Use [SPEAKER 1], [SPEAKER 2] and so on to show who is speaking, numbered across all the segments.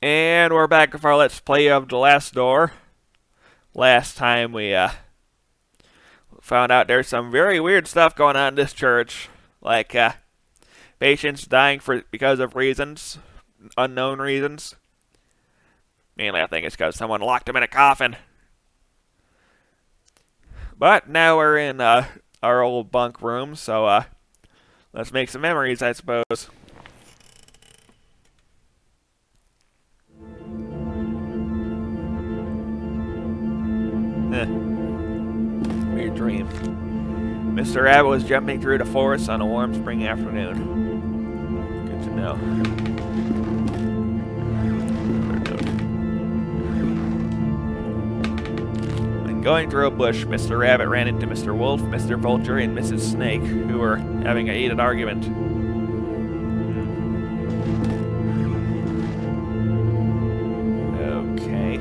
[SPEAKER 1] And we're back with our Let's Play of The Last Door. Last time we found out there's some very weird stuff going on in this church. Like patients dying because of reasons, unknown reasons. Mainly I think it's because someone locked them in a coffin. But now we're in our old bunk room, so let's make some memories, I suppose. Weird dream. Mr. Abbott was jumping through the forest on a warm spring afternoon. Good to know. When going through a bush, Mr. Rabbit ran into Mr. Wolf, Mr. Vulture, and Mrs. Snake, who were having a heated argument. Okay.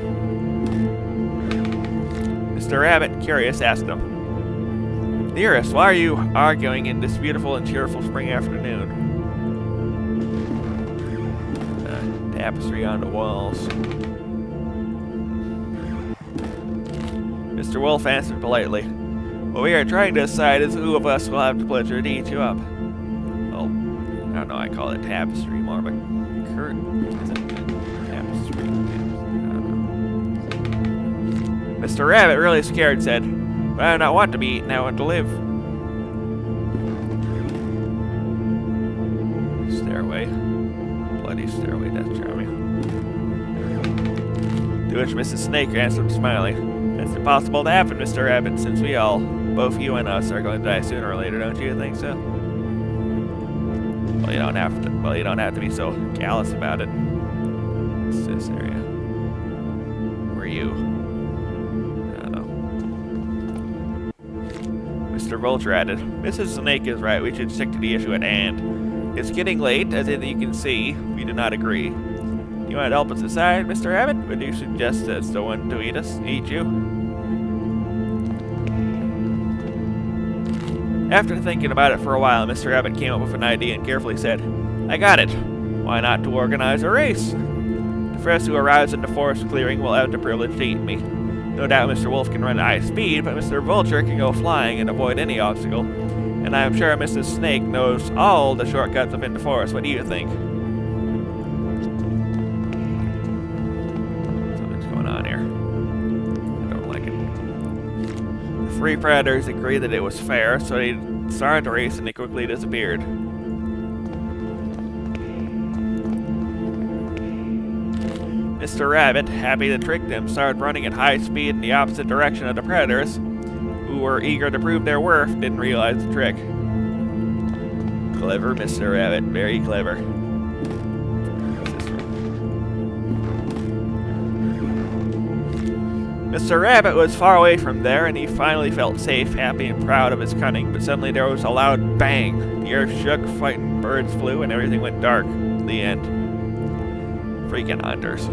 [SPEAKER 1] Mr. Rabbit, curious, asked him, "Dearest, why are you arguing in this beautiful and cheerful spring afternoon?" Tapestry on the walls. Mr. Wolf answered politely, "What we are trying to decide is who of us will have the pleasure to eat you up." Well, I don't know, I call it tapestry more, but curtain, is it tapestry? I don't know. Mr. Rabbit, really scared, said, "But I do not want to be eaten, I want to live." Stairway. Bloody stairway, that's charming. To which Mrs. Snake answered, smiling, "It's impossible to happen, Mr. Rabbit, since we all, both you and us, are going to die sooner or later, don't you think so?" Well, you don't have to be so callous about it. What's this area? Where are you? I don't know. Mr. Vulture added, "Mrs. Snake is right. We should stick to the issue at hand. It's getting late, as you can see. We do not agree. You want to help us decide, Mr. Rabbit? Would you suggest it's the one to eat you?" After thinking about it for a while, Mr. Rabbit came up with an idea and carefully said, "I got it. Why not to organize a race? The first who arrives in the forest clearing will have the privilege to eat me. No doubt Mr. Wolf can run at high speed, but Mr. Vulture can go flying and avoid any obstacle. And I am sure Mrs. Snake knows all the shortcuts up in the forest. What do you think?" Something's going on here. I don't like it. The three predators agreed that it was fair, so they started the race and they quickly disappeared. Mr. Rabbit, happy to trick them, started running at high speed in the opposite direction of the predators, who were eager to prove their worth, didn't realize the trick. Clever, Mr. Rabbit, very clever. Mr. Rabbit was far away from there, and he finally felt safe, happy, and proud of his cunning, but suddenly there was a loud bang. The earth shook, frightened birds flew, and everything went dark. The end. Freaking hunters.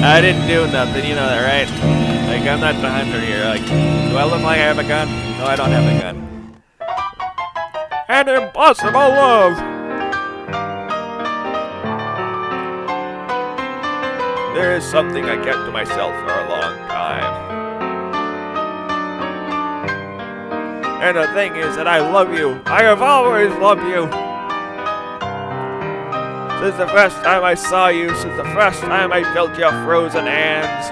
[SPEAKER 1] I didn't do nothing, you know that, right? Like, I'm not the hunter here. Like, do I look like I have a gun? No, I don't have a gun. An impossible love! There is something I kept to myself for a long time. And the thing is that I love you. I have always loved you. Since the first time I saw you, since the first time I felt your frozen hands.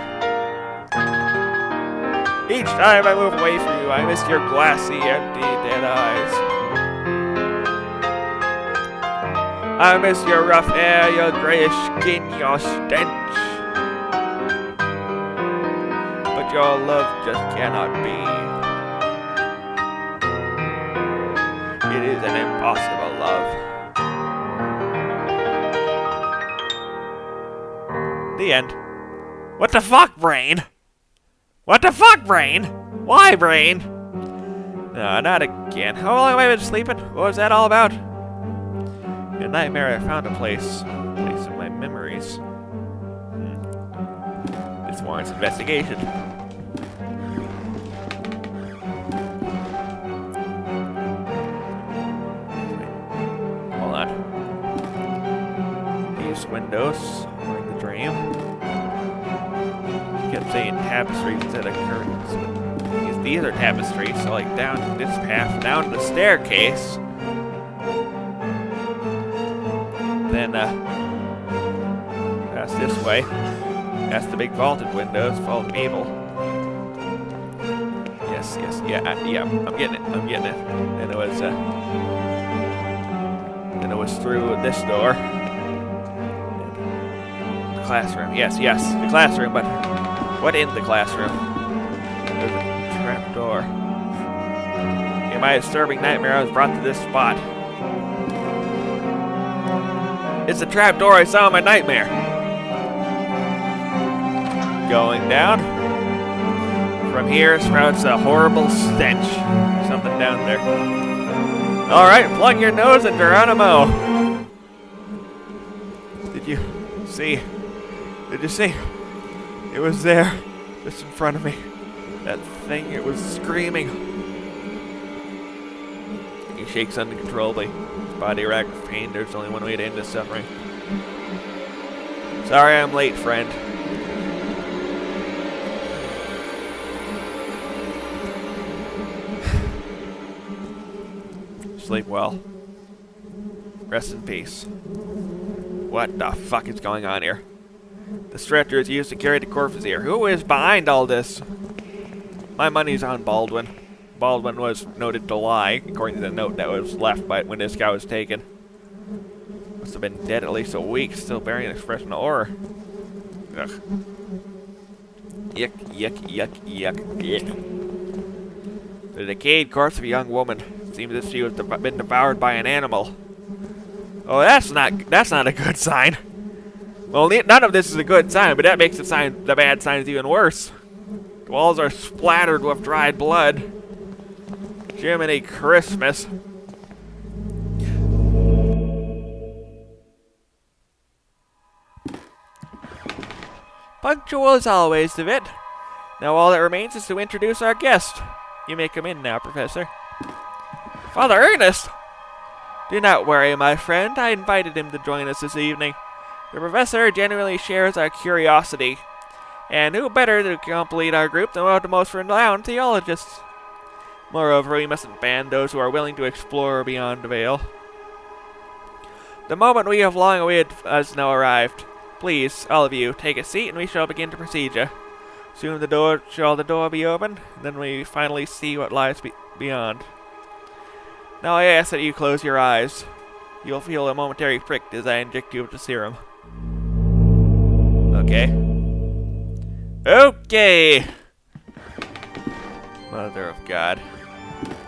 [SPEAKER 1] Each time I move away from you, I miss your glassy, empty, dead eyes. I miss your rough hair, your grayish skin, your stench. But your love just cannot be. It is an impossible love. The end. What the fuck, Brain? What the fuck, Brain? Why, Brain? No, not again. How long have I been sleeping? What was that all about? In a nightmare, I found a place of my memories. This warrants investigation. those windows in the dream. Kept saying tapestries instead of curtains. These are tapestries, so like down this path, down the staircase. Then pass this way. Past the big vaulted windows, vaulted gable. Yes, yeah, I'm getting it. And it was through this door. The classroom, yes, the classroom, but what in the classroom? There's a trap door. In my disturbing nightmare, I was brought to this spot. It's the trap door I saw in my nightmare. Going down. From here sprouts a horrible stench. Something down there. Alright, plug your nose in Geronimo. Did you see? It was there, just in front of me. That thing, it was screaming. He shakes uncontrollably. His body racked with pain. There's only one way to end this suffering. Sorry I'm late, friend. Sleep well. Rest in peace. What the fuck is going on here? The stretcher is used to carry the corpses here. Who is behind all this? My money's on Baldwin. Baldwin was noted to lie, according to the note that was left by when this guy was taken. Must have been dead at least a week, still bearing an expression of horror. Ugh. Yuck. The decayed corpse of a young woman. Seems as if she was been devoured by an animal. Oh, that's not a good sign. Well, none of this is a good sign, but that makes the bad signs even worse. The walls are splattered with dried blood. Jiminy Christmas. Punctual as always, DeVitt. Now all that remains is to introduce our guest. You may come in now, Professor. Father Ernest! Do not worry, my friend. I invited him to join us this evening. The professor genuinely shares our curiosity. And who better to complete our group than one of the most renowned theologists? Moreover, we mustn't ban those who are willing to explore beyond the veil. The moment we have long awaited has now arrived. Please, all of you, take a seat and we shall begin the procedure. Soon the door be opened, then we finally see what lies beyond. Now I ask that you close your eyes. You'll feel a momentary prick as I inject you with the serum. Okay. Okay! Mother of God.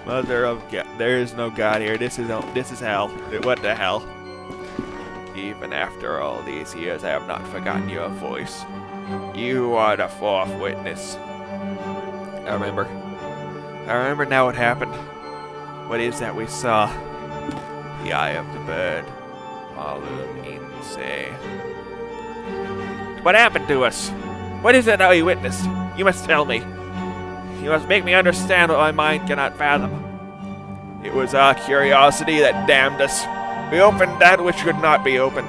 [SPEAKER 1] Mother of God. There is no God here. This is hell. What the hell? Even after all these years, I have not forgotten your voice. You are the fourth witness. I remember now what happened. What is that we saw? The eye of the bird. Malum in say. What happened to us? What is it that we witnessed? You must tell me. You must make me understand what my mind cannot fathom. It was our curiosity that damned us. We opened that which could not be opened.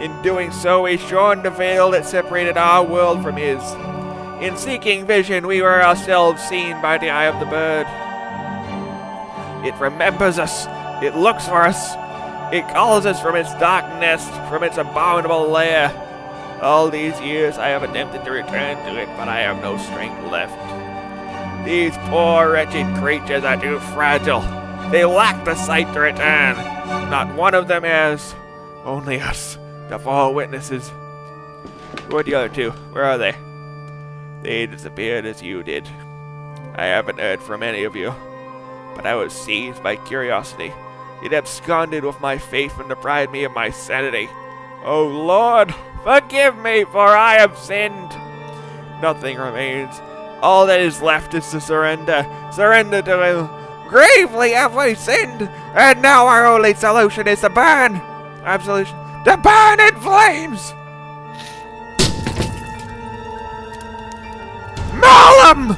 [SPEAKER 1] In doing so, we shorn the veil that separated our world from his. In seeking vision, we were ourselves seen by the eye of the bird. It remembers us. It looks for us. It calls us from its dark nest, from its abominable lair. All these years I have attempted to return to it, but I have no strength left. These poor, wretched creatures are too fragile. They lack the sight to return. Not one of them has. Only us, the four witnesses. Who are the other two? Where are they? They disappeared as you did. I haven't heard from any of you. But I was seized by curiosity. It absconded with my faith and deprived me of my sanity. Oh Lord, forgive me, for I have sinned. Nothing remains. All that is left is to surrender. Surrender to him. Gravely have we sinned, and now our only solution is to burn. Absolution. To burn in flames. Malum!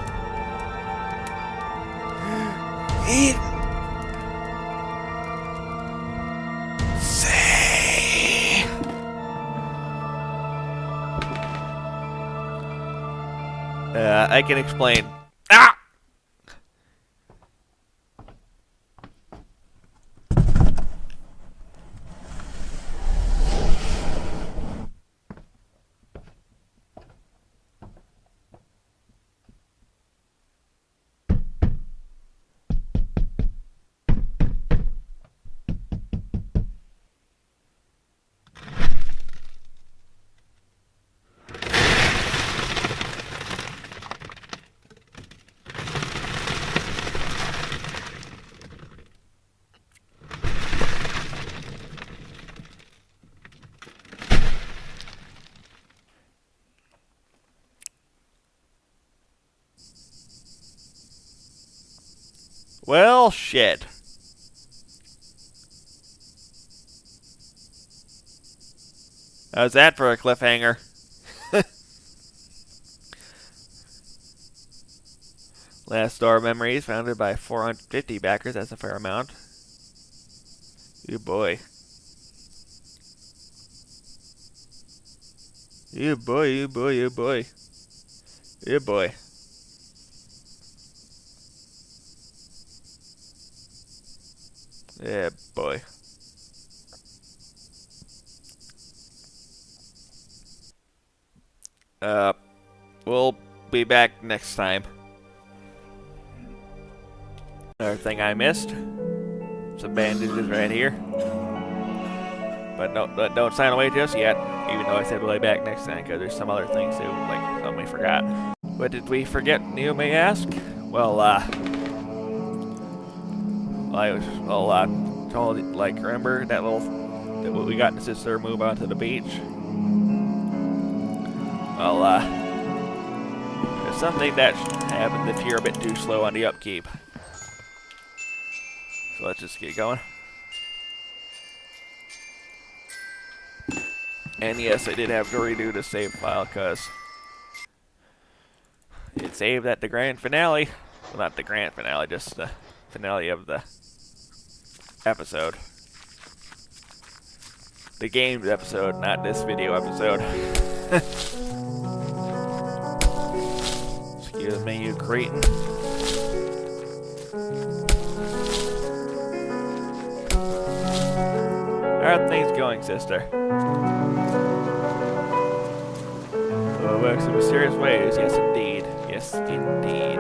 [SPEAKER 1] Say. I can explain. Ah! Well, shit. How's that for a cliffhanger? Last Star Memories, founded by 450 backers. That's a fair amount. You boy. You boy, you boy, you boy. You boy. Yeah, boy. We'll be back next time. Another thing I missed. Some bandages right here. But don't sign away just yet. Even though I said we'll be back next time, because there's some other things too, like something we forgot. What did we forget, you may ask? Well, told, like, remember that what we got to sister move on to the beach? Well, there's something that happens if you're a bit too slow on the upkeep. So let's just get going. And yes, I did have to redo the save file because it saved at the grand finale. Well, not the grand finale, just the finale of the episode. The games episode, not this video episode. Excuse me, you cretin. How are things going, sister? Oh, it works in mysterious ways. Yes, indeed. Yes, indeed.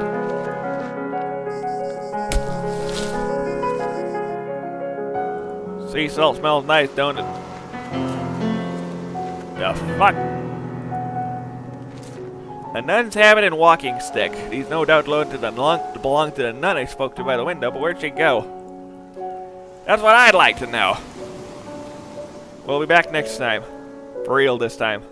[SPEAKER 1] Sea salt smells nice, don't it? The fuck? A nun's habit and walking stick. These no doubt belong to the nun I spoke to by the window, but where'd she go? That's what I'd like to know. We'll be back next time. For real this time.